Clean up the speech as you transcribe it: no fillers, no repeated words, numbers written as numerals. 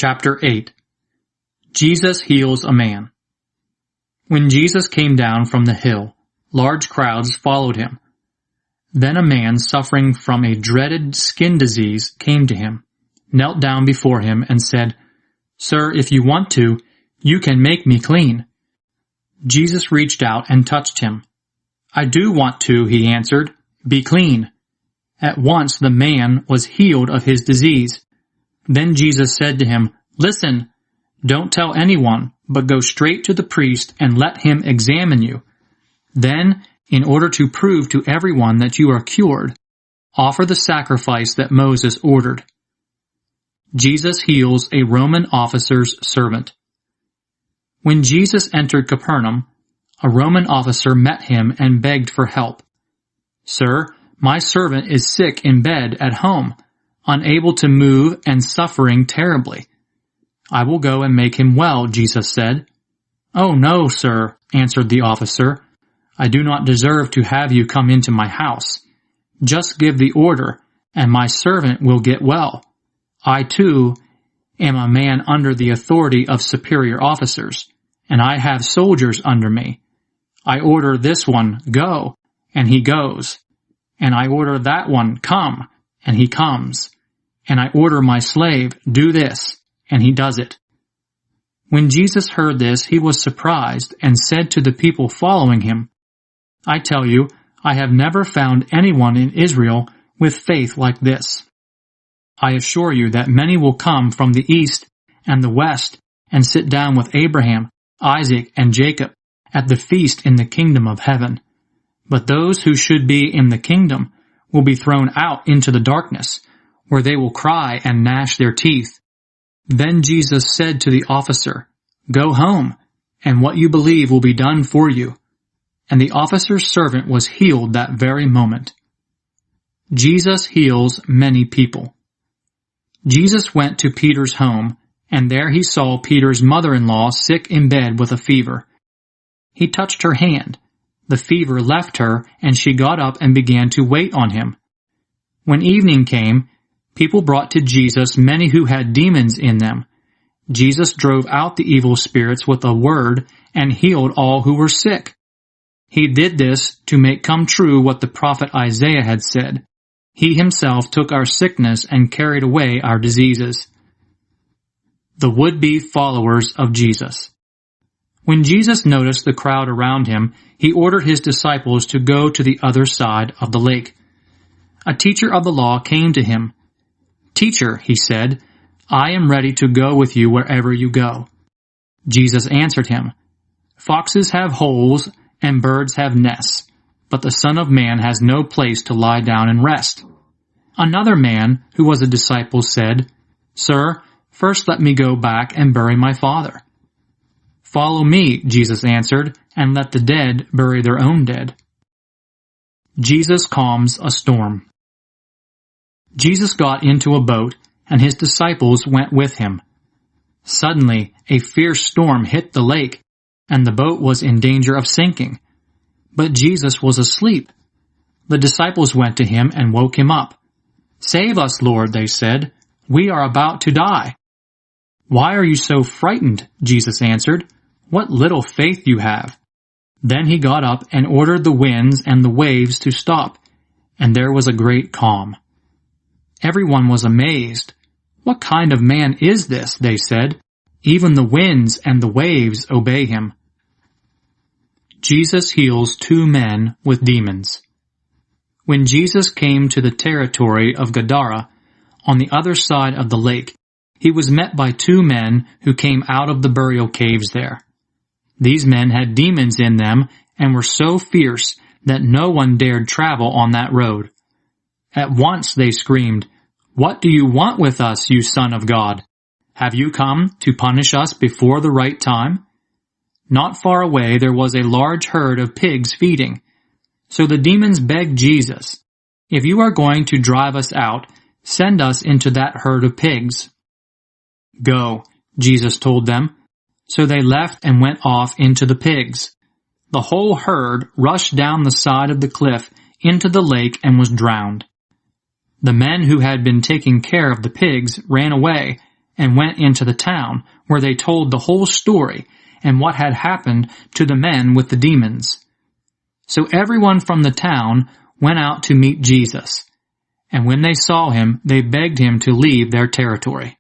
Chapter 8. Jesus heals a man. When Jesus came down from the hill, large crowds followed him. Then a man suffering from a dreaded skin disease came to him, knelt down before him, and said, "Sir, if you want to, you can make me clean." Jesus reached out and touched him. "I do want to," he answered. "Be clean." At once the man was healed of his disease. Then Jesus said to him, "Listen, don't tell anyone, but go straight to the priest and let him examine you. Then, in order to prove to everyone that you are cured, offer the sacrifice that Moses ordered." Jesus heals a Roman officer's servant. When Jesus entered Capernaum, a Roman officer met him and begged for help. "Sir, my servant is sick in bed at home, unable to move and suffering terribly." "I will go and make him well," Jesus said. "Oh, no, sir," answered the officer. "I do not deserve to have you come into my house. Just give the order, and my servant will get well. I, too, am a man under the authority of superior officers, and I have soldiers under me. I order this one, 'Go,' and he goes. And I order that one, 'Come,' and he comes. And I order my slave, 'Do this,' and he does it." When Jesus heard this, he was surprised and said to the people following him, "I tell you, I have never found anyone in Israel with faith like this. I assure you that many will come from the east and the west and sit down with Abraham, Isaac, and Jacob at the feast in the kingdom of heaven. But those who should be in the kingdom will be thrown out into the darkness, where they will cry and gnash their teeth." Then Jesus said to the officer, "Go home, and what you believe will be done for you." And the officer's servant was healed that very moment. Jesus heals many people. Jesus went to Peter's home, and there he saw Peter's mother-in-law sick in bed with a fever. He touched her hand. The fever left her, and she got up and began to wait on him. When evening came, people brought to Jesus many who had demons in them. Jesus drove out the evil spirits with a word and healed all who were sick. He did this to make come true what the prophet Isaiah had said. He himself took our sickness and carried away our diseases. The would-be followers of Jesus. When Jesus noticed the crowd around him, he ordered his disciples to go to the other side of the lake. A teacher of the law came to him. "Teacher," he said, "I am ready to go with you wherever you go." Jesus answered him, "Foxes have holes and birds have nests, but the Son of Man has no place to lie down and rest." Another man, who was a disciple, said, "Sir, first let me go back and bury my father." "Follow me," Jesus answered, "and let the dead bury their own dead." Jesus calms a storm. Jesus got into a boat, and his disciples went with him. Suddenly, a fierce storm hit the lake, and the boat was in danger of sinking. But Jesus was asleep. The disciples went to him and woke him up. "Save us, Lord," they said. "We are about to die." "Why are you so frightened?" Jesus answered. "What little faith you have." Then he got up and ordered the winds and the waves to stop, and there was a great calm. Everyone was amazed. "What kind of man is this?" they said. "Even the winds and the waves obey him." Jesus heals 2 men with demons. When Jesus came to the territory of Gadara, on the other side of the lake, he was met by 2 men who came out of the burial caves there. These men had demons in them and were so fierce that no one dared travel on that road. At once they screamed, "What do you want with us, you Son of God? Have you come to punish us before the right time?" Not far away there was a large herd of pigs feeding. So the demons begged Jesus, "If you are going to drive us out, send us into that herd of pigs." "Go," Jesus told them. So they left and went off into the pigs. The whole herd rushed down the side of the cliff into the lake and was drowned. The men who had been taking care of the pigs ran away and went into the town, where they told the whole story and what had happened to the men with the demons. So everyone from the town went out to meet Jesus, and when they saw him, they begged him to leave their territory.